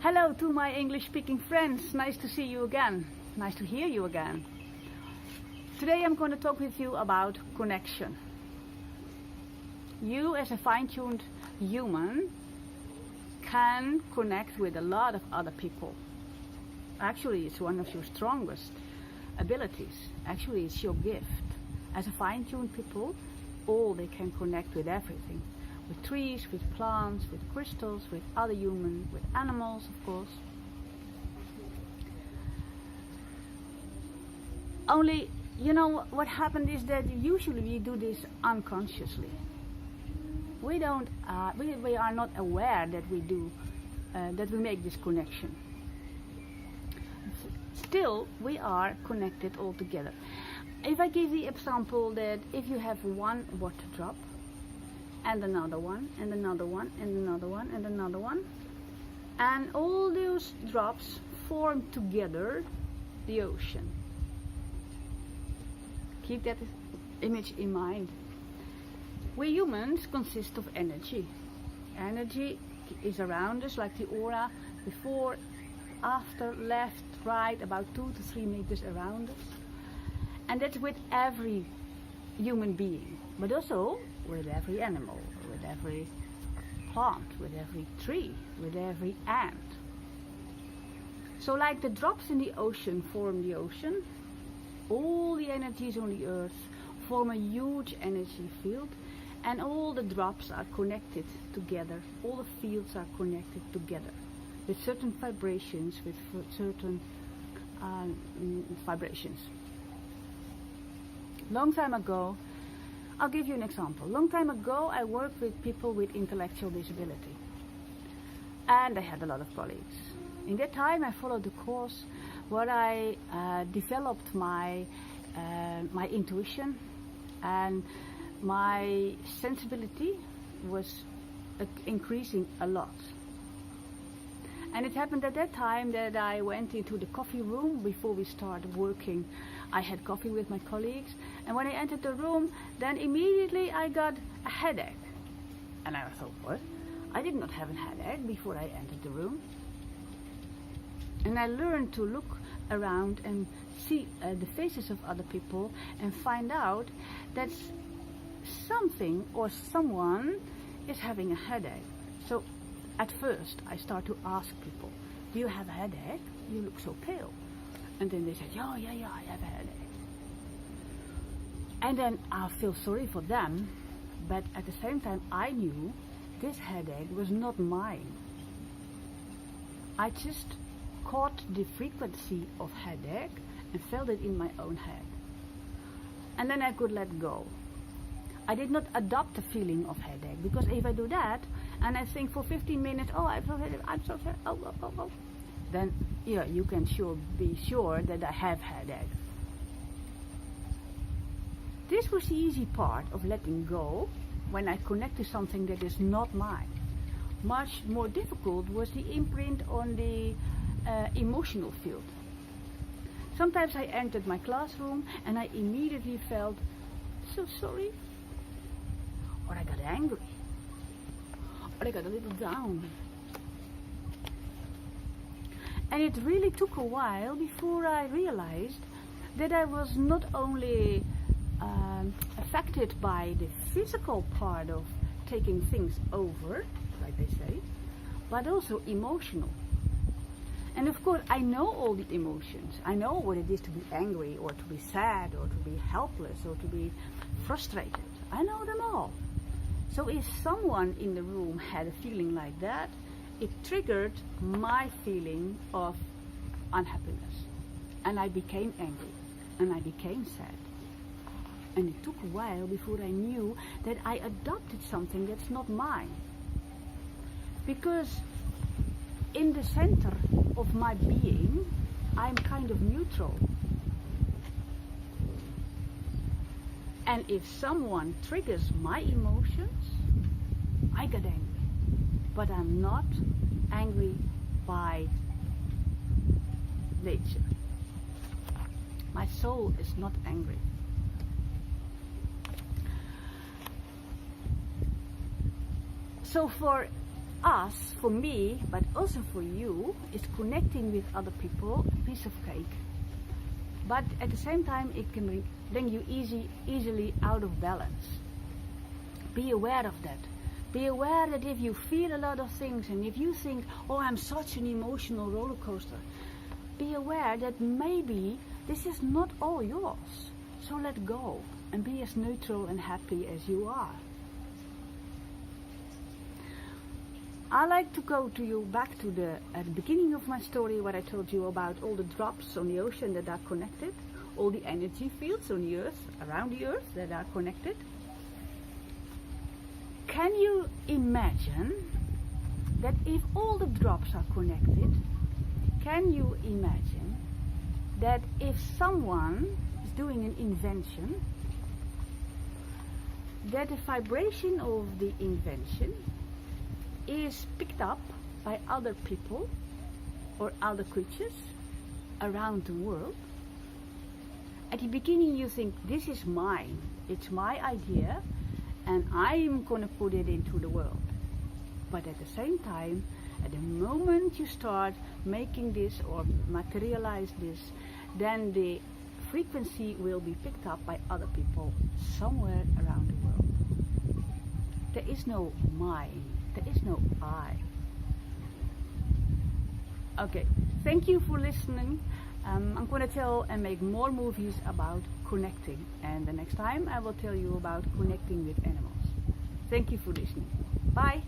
Hello to my English-speaking friends. Nice to see you again. Nice to hear you again. Today I'm going to talk with you about connection. You as a fine-tuned human can connect with a lot of other people. Actually, it's one of your strongest abilities. Actually, it's your gift. As a fine-tuned people, they can connect with everything. With trees, with plants, with crystals, with other humans, with animals, of course. Only, what happened is that usually we do this unconsciously. We don't, we are not aware that we do, that we make this connection. Still, we are connected all together. If I give the example that if you have one water drop, and another one, and another one, and another one, and another one, and all those drops form together the ocean. Keep that image in mind. We humans consist of energy. Energy is around us like the aura, before, after, left, right, about 2 to 3 meters around us. And that's with every human being, but also with every animal, with every plant, with every tree, with every ant. So like the drops in the ocean form the ocean, all the energies on the earth form a huge energy field, and all the drops are connected together, all the fields are connected together with certain vibrations, with certain vibrations. Long time ago, I'll give you an example. Long time ago, I worked with people with intellectual disability, and I had a lot of colleagues. In that time, I followed the course where I developed my intuition, and my sensibility was increasing a lot. And it happened at that time that I went into the coffee room before we started working. I had coffee with my colleagues, and when I entered the room, then immediately I got a headache. And I thought, what? I did not have a headache before I entered the room. And I learned to look around and see the faces of other people and find out that something or someone is having a headache. So at first I start to ask people, do you have a headache? You look so pale. And then they said, yeah, I have a headache. And then I feel sorry for them, but at the same time I knew this headache was not mine. I just caught the frequency of headache and felt it in my own head. And then I could let go. I did not adopt the feeling of headache, because if I do that and I think for 15 minutes, I'm so sorry, then you can be sure that I have headache. This was the easy part of letting go when I connect to something that is not mine. Much more difficult was the imprint on the emotional field. Sometimes I entered my classroom and I immediately felt so sorry, or I got angry, or I got a little down. And it really took a while before I realized that I was not only affected by the physical part of taking things over, like they say, but also emotional. And of course, I know all the emotions. I know what it is to be angry, or to be sad, or to be helpless, or to be frustrated. I know them all. So if someone in the room had a feeling like that, it triggered my feeling of unhappiness. And I became angry, and I became sad. And it took a while before I knew that I adopted something that's not mine. Because in the center of my being, I'm kind of neutral. And if someone triggers my emotions, I get angry. But I'm not angry by nature. My soul is not angry. So for us, for me, but also for you, is connecting with other people a piece of cake. But at the same time, it can bring you easily out of balance. Be aware of that. Be aware that if you feel a lot of things and if you think, oh, I'm such an emotional roller coaster, be aware that maybe this is not all yours. So let go and be as neutral and happy as you are. I like to go to you back to the beginning of my story, where I told you about all the drops on the ocean that are connected, all the energy fields on the earth, around the earth, that are connected. Can you imagine that if all the drops are connected, can you imagine that if someone is doing an invention, that the vibration of the invention is picked up by other people or other creatures around the world? At the beginning you think, this is mine, it's my idea, and I'm gonna put it into the world. But at the same time, at the moment you start making this or materialize this, then the frequency will be picked up by other people somewhere around the world. There is no mine. There is no I. Okay, thank you for listening. I'm going to tell and make more movies about connecting. And the next time I will tell you about connecting with animals. Thank you for listening. Bye.